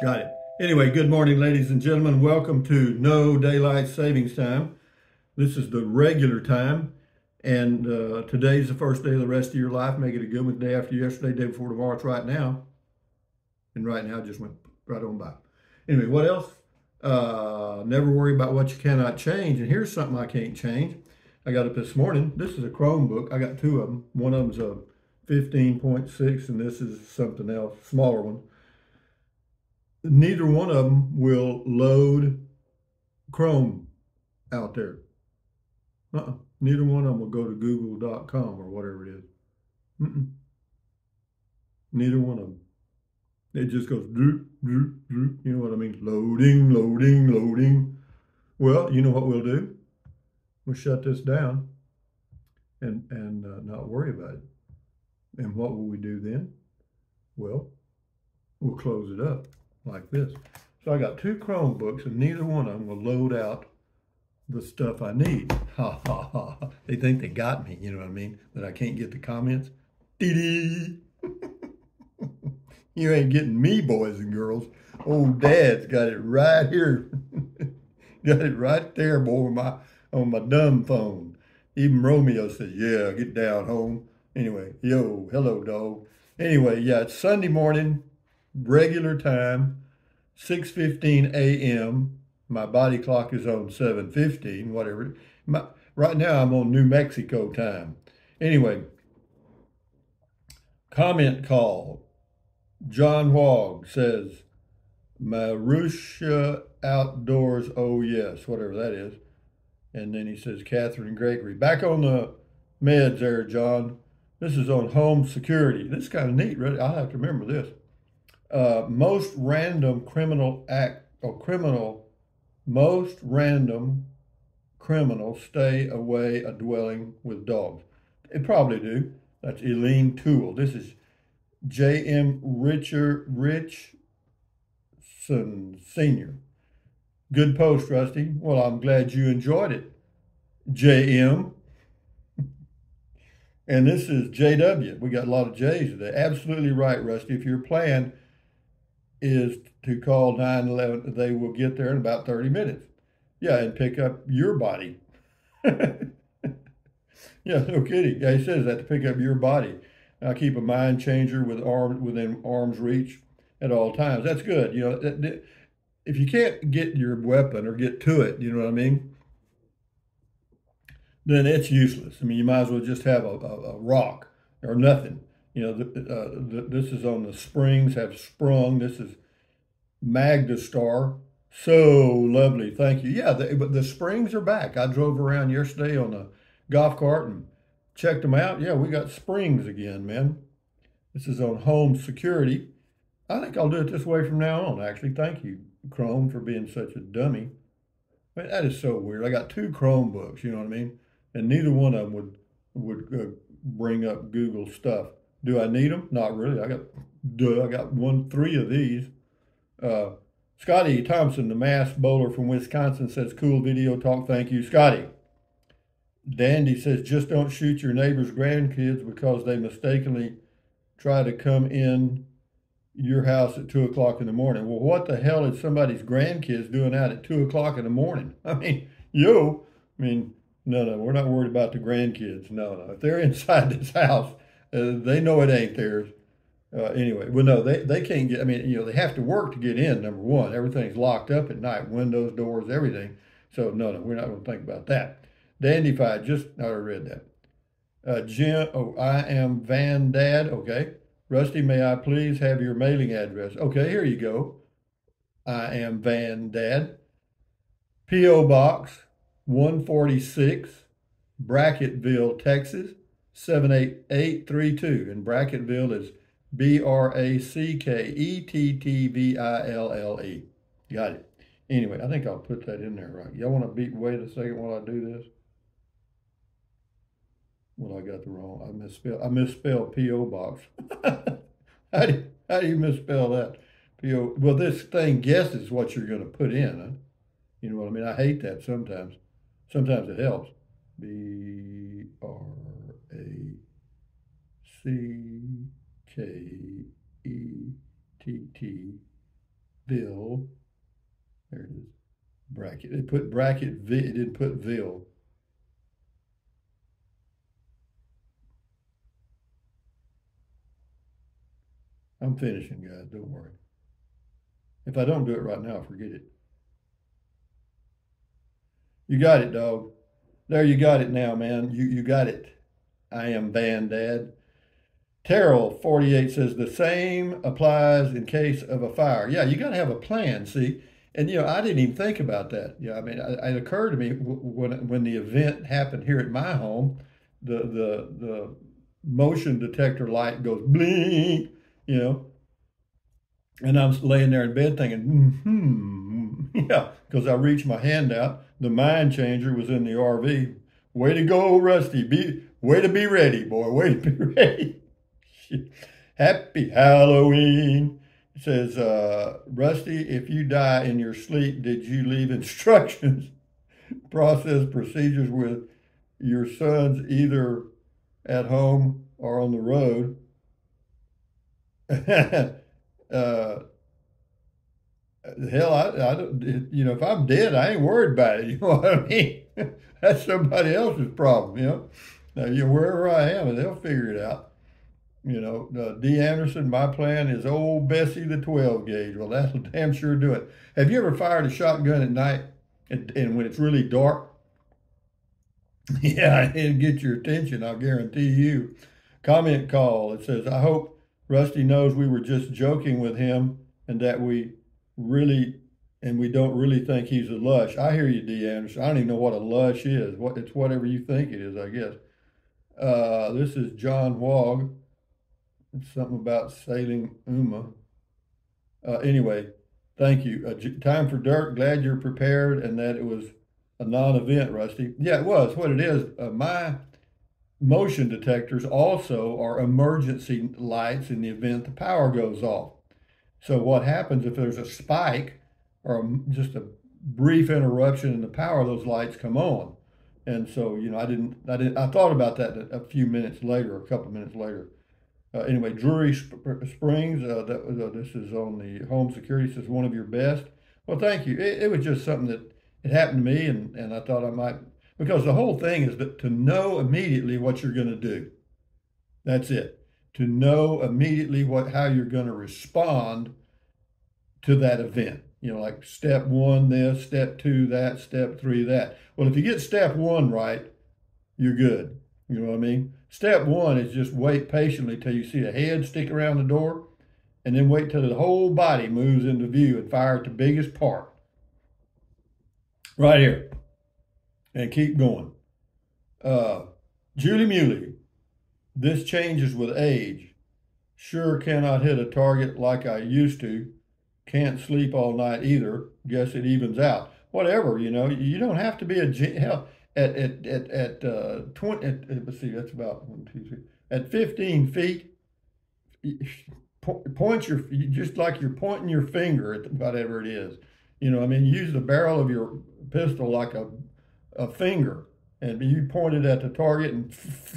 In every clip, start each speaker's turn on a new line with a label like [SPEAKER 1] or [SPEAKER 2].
[SPEAKER 1] Got it. Anyway, good morning, ladies and gentlemen. Welcome to No Daylight Savings Time. This is the regular time, and today's the first day of the rest of your life. Make it a good one. Day after yesterday, day before tomorrow. It's right now, and right now just went right on by. Anyway, what else? Never worry about what you cannot change. And here's something I can't change. I got up this morning. This is a Chromebook. I got two of them. One of them's a 15.6, and this is something else, smaller one. Neither one of them will load Chrome out there. Neither one of them will go to google.com or whatever it is. Neither one of them. It just goes droop, droop, droop. You know what I mean? Loading, loading, loading. Well, you know what we'll do? We'll shut this down and not worry about it. And what will we do then? Well, we'll close it up like this. So I got two Chromebooks, and neither one of them will load out the stuff I need. Ha ha ha. They think they got me, you know what I mean? That I can't get the comments. Dee-dee. You ain't getting me, boys and girls. Old Dad's got it right here. Got it right there, boy, on my dumb phone. Even Romeo says, yeah, get down home. Anyway, yo, hello, dog. Anyway, yeah, it's Sunday morning, regular time, 6:15 a.m. My body clock is on 7:15, whatever. Right now, I'm on New Mexico time. Anyway, comment call. John Wog says, Marusha Outdoors, oh yes, whatever that is. And then he says, Catherine Gregory. Back on the meds there, John. This is on home security. This is kind of neat, really. I'll have to remember this. Most random criminals stay away a dwelling with dogs. They probably do. That's Eileen Toole. This is J.M. Richson Sr. Good post, Rusty. Well, I'm glad you enjoyed it, J.M. And this is J.W. We got a lot of J's today. Absolutely right, Rusty. If your plan is to call 911, they will get there in about 30 minutes. Yeah, and pick up your body. Yeah, no kidding. Yeah, he says that, to pick up your body. I keep a mind changer within arm's reach at all times. That's good. You know, if you can't get your weapon or get to it, you know what I mean, then it's useless. I mean, you might as well just have a rock or nothing. You know, this is on the springs, have sprung. This is Magda Star. So lovely. Thank you. Yeah, but the springs are back. I drove around yesterday on a golf cart and checked them out. Yeah, we got springs again, man. This is on home security. I think I'll do it this way from now on, actually. Thank you, Chrome, for being such a dummy. I mean, that is so weird. I got two Chromebooks, you know what I mean? And neither one of them would bring up Google stuff. Do I need them? Not really. I got three of these. Scotty Thompson, the mass bowler from Wisconsin, says, cool video talk. Thank you, Scotty. Dandy says, just don't shoot your neighbor's grandkids because they mistakenly try to come in your house at 2 o'clock in the morning. Well, what the hell is somebody's grandkids doing out at 2 o'clock in the morning? I mean, no, we're not worried about the grandkids. No. If they're inside this house, they know it ain't theirs. Anyway, well, no, they can't get, they have to work to get in, number one. Everything's locked up at night, windows, doors, everything. So, no, we're not going to think about that. Dandified, I already read that. Jim, I am Van Dad, okay. Rusty, may I please have your mailing address? Okay, here you go. I am Van Dad. P.O. Box 146, Bracketville, Texas, 78832. And Bracketville is Brackettville. Got it. Anyway, I think I'll put that in there right. Y'all want to wait a second while I do this? Well, I got the wrong. I misspelled P.O. Box. How do you misspell that? P.O. Well, this thing guesses what you're going to put in. Huh? You know what I mean? I hate that sometimes. Sometimes it helps. B-R-A-C K-E-T-T, Bill. There it is. Bracket. It put bracket V. It didn't put Ville. I'm finishing, guys. Don't worry. If I don't do it right now, forget it. You got it, dog. There, you got it now, man. You got it. I am Bandad. Terrell 48 says the same applies in case of a fire. Yeah, you got to have a plan. See, and I didn't even think about that. Yeah, I mean, it occurred to me when the event happened here at my home, the motion detector light goes blink, and I'm laying there in bed thinking, yeah, because I reached my hand out. The mind changer was in the RV. Way to go, Rusty. Way to be ready, boy. Way to be ready. Happy Halloween. It says, Rusty, if you die in your sleep, did you leave instructions, process procedures with your sons either at home or on the road? Hell, I don't, if I'm dead, I ain't worried about it. You know what I mean? That's somebody else's problem, Now, wherever I am, and they'll figure it out. D. Anderson, my plan is old Bessie the 12 gauge. Well, that'll damn sure do it. Have you ever fired a shotgun at night and when it's really dark? Yeah, it'll get your attention, I'll guarantee you. Comment call. It says, I hope Rusty knows we were just joking with him and that we don't really think he's a lush. I hear you, D. Anderson. I don't even know what a lush is. It's whatever you think it is, I guess. This is John Wog. It's something about sailing Uma. Anyway, thank you. Time for dirt. Glad you're prepared and that it was a non-event, Rusty. Yeah, it was. What it is, my motion detectors also are emergency lights in the event the power goes off. So what happens if there's a spike or just a brief interruption in the power, those lights come on. And so, I thought about that a few minutes later, a couple minutes later. Anyway, Drury Springs, this is on the home security, says one of your best. Well, thank you. It was just something that it happened to me, and I thought I might, because the whole thing is that to know immediately what you're going to do. That's it. To know immediately how you're going to respond to that event. Like step 1 this, step 2 that, step 3 that. Well, if you get step 1 right, you're good. You know what I mean? Step 1 is just wait patiently till you see a head stick around the door, and then wait till the whole body moves into view and fire at the biggest part. Right here. And keep going. Julie Muley. This changes with age. Sure cannot hit a target like I used to. Can't sleep all night either. Guess it evens out. Whatever, you don't have to be hell, at 20, let's see, that's about 1, 2, 3. At 15 feet, point just like you're pointing your finger at whatever it is. Use the barrel of your pistol like a finger, and you point it at the target, and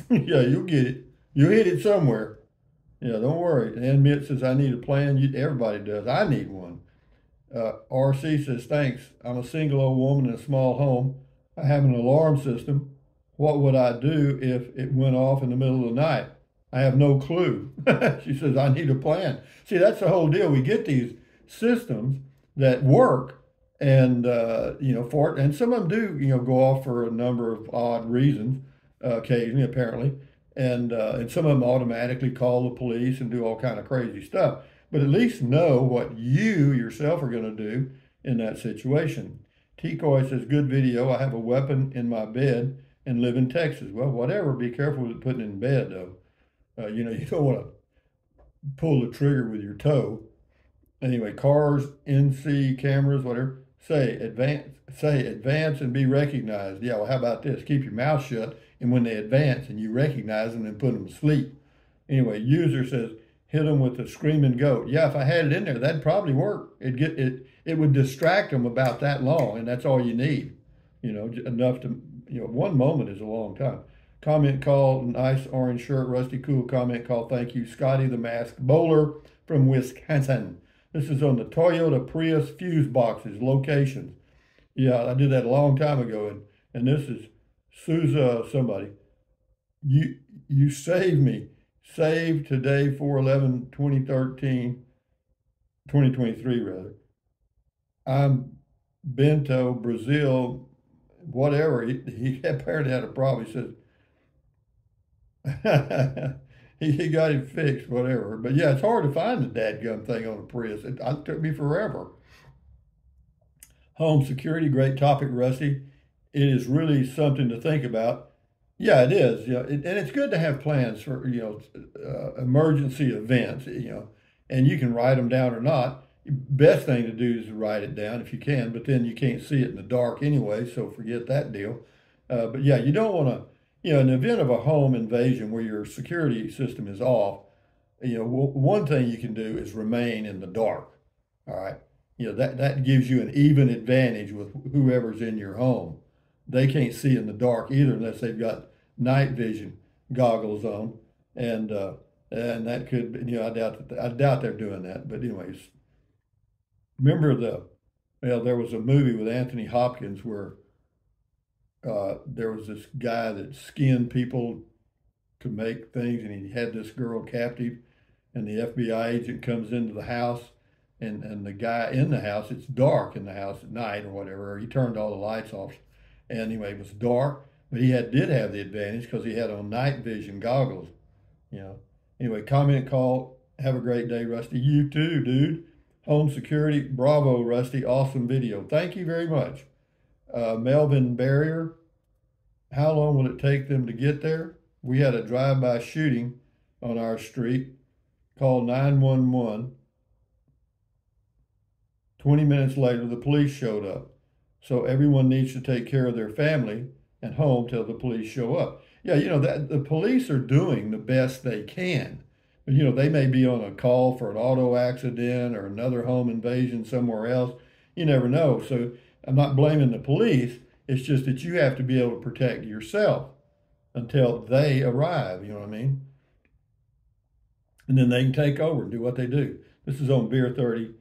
[SPEAKER 1] yeah, you'll get it. You'll hit it somewhere. Yeah, don't worry. Ann Mitt says, I need a plan. Everybody does. I need one. RC says, thanks. I'm a single old woman in a small home. I have an alarm system. What would I do if it went off in the middle of the night? I have no clue. She says, I need a plan. See, that's the whole deal. We get these systems that work and, and some of them do, go off for a number of odd reasons, occasionally, apparently. And some of them automatically call the police and do all kind of crazy stuff. But at least know what you yourself are going to do in that situation. T-Coy says, good video. I have a weapon in my bed and live in Texas. Well, whatever. Be careful with putting it in bed, though. You don't want to pull the trigger with your toe. Anyway, cars, NC, cameras, whatever. Say advance and be recognized. Yeah, well, how about this? Keep your mouth shut, and when they advance and you recognize them and put them to sleep. Anyway, user says, hit them with a screaming goat. Yeah, if I had it in there, that'd probably work. It would distract them about that long, and that's all you need. Enough to, 1 moment is a long time. Comment called nice orange shirt. Rusty Cool comment called thank you. Scotty the Masked Bowler from Wisconsin. This is on the Toyota Prius fuse boxes locations. Yeah, I did that a long time ago, and this is Souza somebody. You saved me. Saved today 4/11/2013, 2023 rather. I'm Bento, Brazil, whatever. He apparently had a problem. He says he got it fixed, whatever. But yeah, it's hard to find the dadgum thing on a Prius. It took me forever. Home security, great topic, Rusty. It is really something to think about. Yeah, it is. And it's good to have plans for emergency events. And you can write them down or not. Best thing to do is write it down if you can, but then you can't see it in the dark anyway, so forget that deal. But yeah, you don't want to. In the event of a home invasion where your security system is off, one thing you can do is remain in the dark. All right. That gives you an even advantage with whoever's in your home. They can't see in the dark either unless they've got night vision goggles on, and that could, I doubt they're doing that. But anyways, remember there was a movie with Anthony Hopkins where there was this guy that skinned people to make things, and he had this girl captive, and the FBI agent comes into the house, and the guy in the house, it's dark in the house at night or whatever, he turned all the lights off, and anyway, it was dark, but he did have the advantage because he had on night vision goggles, Anyway, comment, call, have a great day, Rusty. You too, dude. Home security, bravo, Rusty, awesome video. Thank you very much. Melvin Barrier, how long will it take them to get there? We had a drive-by shooting on our street. Called 911. 20 minutes later, the police showed up. So everyone needs to take care of their family and home till the police show up. Yeah, that the police are doing the best they can. But, they may be on a call for an auto accident or another home invasion somewhere else. You never know. So I'm not blaming the police. It's just that you have to be able to protect yourself until they arrive, you know what I mean? And then they can take over and do what they do. This is on Beer 30.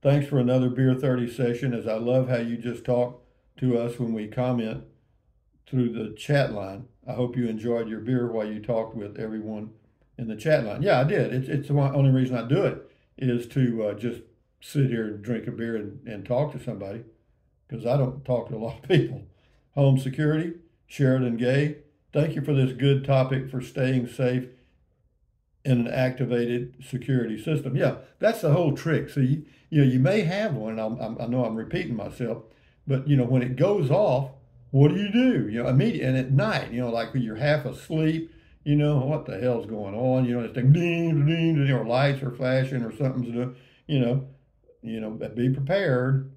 [SPEAKER 1] Thanks for another Beer 30 session, as I love how you just talk to us when we comment through the chat line. I hope you enjoyed your beer while you talked with everyone in the chat line. Yeah, I did. It's the only reason I do it is to just sit here and drink a beer and talk to somebody, because I don't talk to a lot of people. Home security, Sheridan Gay. Thank you for this good topic for staying safe in an activated security system. Yeah, that's the whole trick. So you may have one. I know I'm repeating myself, but when it goes off, what do? Immediately, and at night, like when you're half asleep, what the hell's going on? It's like ding, ding, ding, or lights are flashing or something's doing. Be prepared.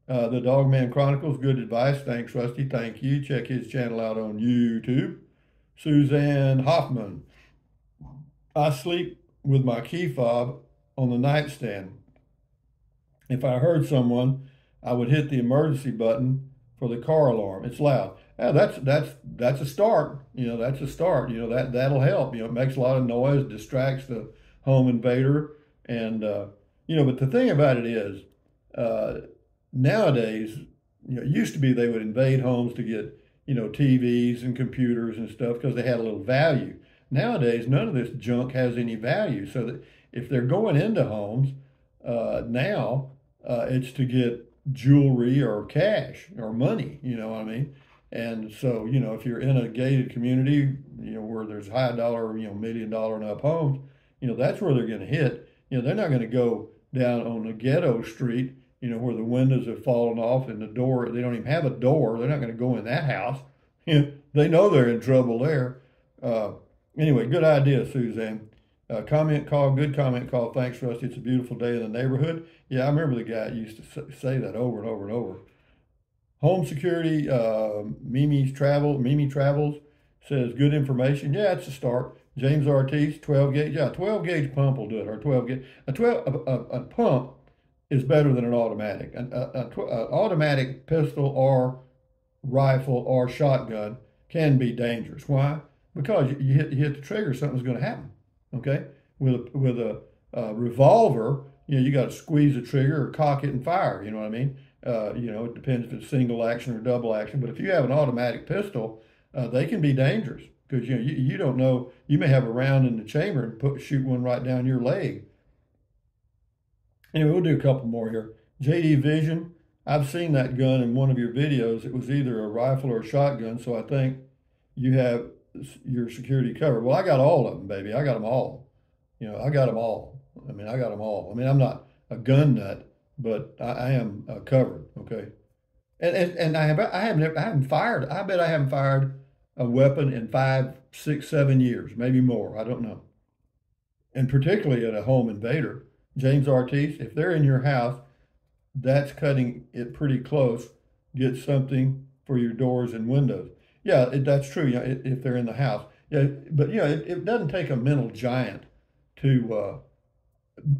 [SPEAKER 1] The Dogman Chronicles, good advice. Thanks, Rusty. Thank you. Check his channel out on YouTube. Suzanne Hoffman. I sleep with my key fob on the nightstand. If I heard someone, I would hit the emergency button for the car alarm. It's loud. Yeah, that's a start. That's a start. That'll help. It makes a lot of noise, distracts the home invader, and but the thing about it is, nowadays, it used to be they would invade homes to get TVs and computers and stuff because they had a little value. Nowadays, none of this junk has any value. So that if they're going into homes now, it's to get jewelry or cash or money. You know what I mean? And so, if you're in a gated community, where there's high dollar, $1 million and up homes, that's where they're going to hit. They're not going to go down on a ghetto street, where the windows have fallen off and the door, they don't even have a door. They're not going to go in that house. They know they're in trouble there. Anyway, good idea, Suzanne. Comment call, good comment call. Thanks, Rusty. It's a beautiful day in the neighborhood. Yeah, I remember the guy used to say that over and over and over. Home security, Mimi Travels says good information. Yeah, it's a start. James Ortiz, 12 gauge. Yeah, 12 gauge pump will do it, or 12 gauge. A pump is better than an automatic. An automatic pistol or rifle or shotgun can be dangerous. Why? Because you hit the trigger, something's going to happen. Okay, with a revolver, you got to squeeze the trigger or cock it and fire. You know what I mean? It depends if it's single action or double action. But if you have an automatic pistol, they can be dangerous because you don't know. You may have a round in the chamber and shoot one right down your leg. Anyway, we'll do a couple more here. JD Vision. I've seen that gun in one of your videos. It was either a rifle or a shotgun, so I think you have your security covered. Well, I got all of them, baby. I got them all. I got them all. I got them all. I'm not a gun nut, but I am covered. Okay, and I haven't fired. I bet I haven't fired a weapon in 5, 6, 7 years, maybe more. I don't know. And particularly at a home invader, James Artiste, if they're in your house, that's cutting it pretty close. Get something for your doors and windows. Yeah, that's true. If they're in the house. Yeah, but it doesn't take a mental giant to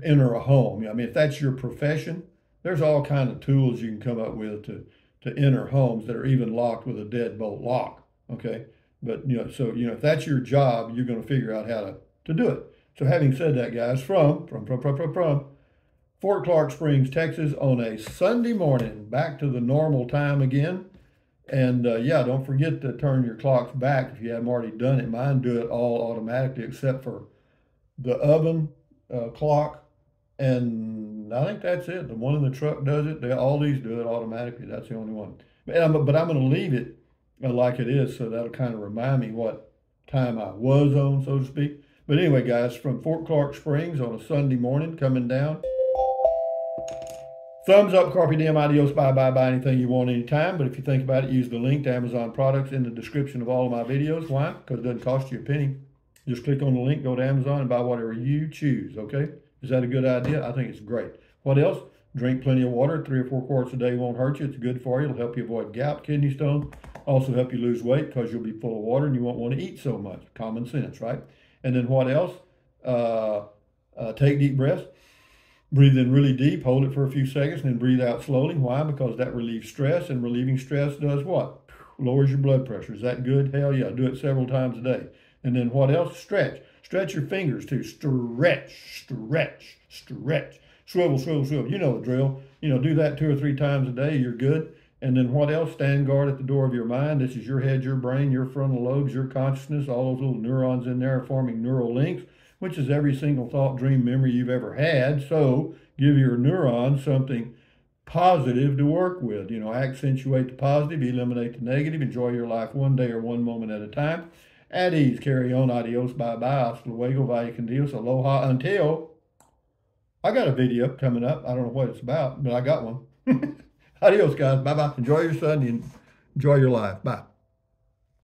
[SPEAKER 1] enter a home. If that's your profession, there's all kinds of tools you can come up with to enter homes that are even locked with a deadbolt lock. Okay, but if that's your job, you're going to figure out how to do it. So having said that, guys, from Fort Clark Springs, Texas, on a Sunday morning, back to the normal time again. And don't forget to turn your clocks back if you haven't already done it. Mine do it all automatically except for the oven clock. And I think that's it. The one in the truck does it. All these do it automatically. That's the only one. But I'm going to leave it like it is, so that'll kind of remind me what time I was on, so to speak. But anyway, guys, from Fort Clark Springs on a Sunday morning, coming down. Thumbs up, carpe diem, adios, bye-bye, buy anything you want anytime. But if you think about it, use the link to Amazon products in the description of all of my videos. Why? Because it doesn't cost you a penny. Just click on the link, go to Amazon, and buy whatever you choose, okay? Is that a good idea? I think it's great. What else? Drink plenty of water. 3 or 4 quarts a day won't hurt you. It's good for you. It'll help you avoid gout, kidney stone. Also help you lose weight because you'll be full of water and you won't want to eat so much. Common sense, right? And then what else? Take deep breaths. Breathe in really deep, hold it for a few seconds, and then breathe out slowly. Why? Because that relieves stress, and relieving stress does what? Lowers your blood pressure. Is that good? Hell yeah. Do it several times a day. And then what else? Stretch. Stretch your fingers too. Stretch, stretch, stretch. Swivel, swivel, swivel. You know the drill. Do that 2 or 3 times a day. You're good. And then what else? Stand guard at the door of your mind. This is your head, your brain, your frontal lobes, your consciousness. All those little neurons in there are forming neural links, which is every single thought, dream, memory you've ever had. So give your neurons something positive to work with. Accentuate the positive, eliminate the negative, enjoy your life one day or one moment at a time. At ease, carry on, adios, bye-bye, hasta luego, vaya con Dios, aloha, until I got a video coming up. I don't know what it's about, but I got one. Adios, guys. Bye-bye. Enjoy your Sunday and enjoy your life. Bye.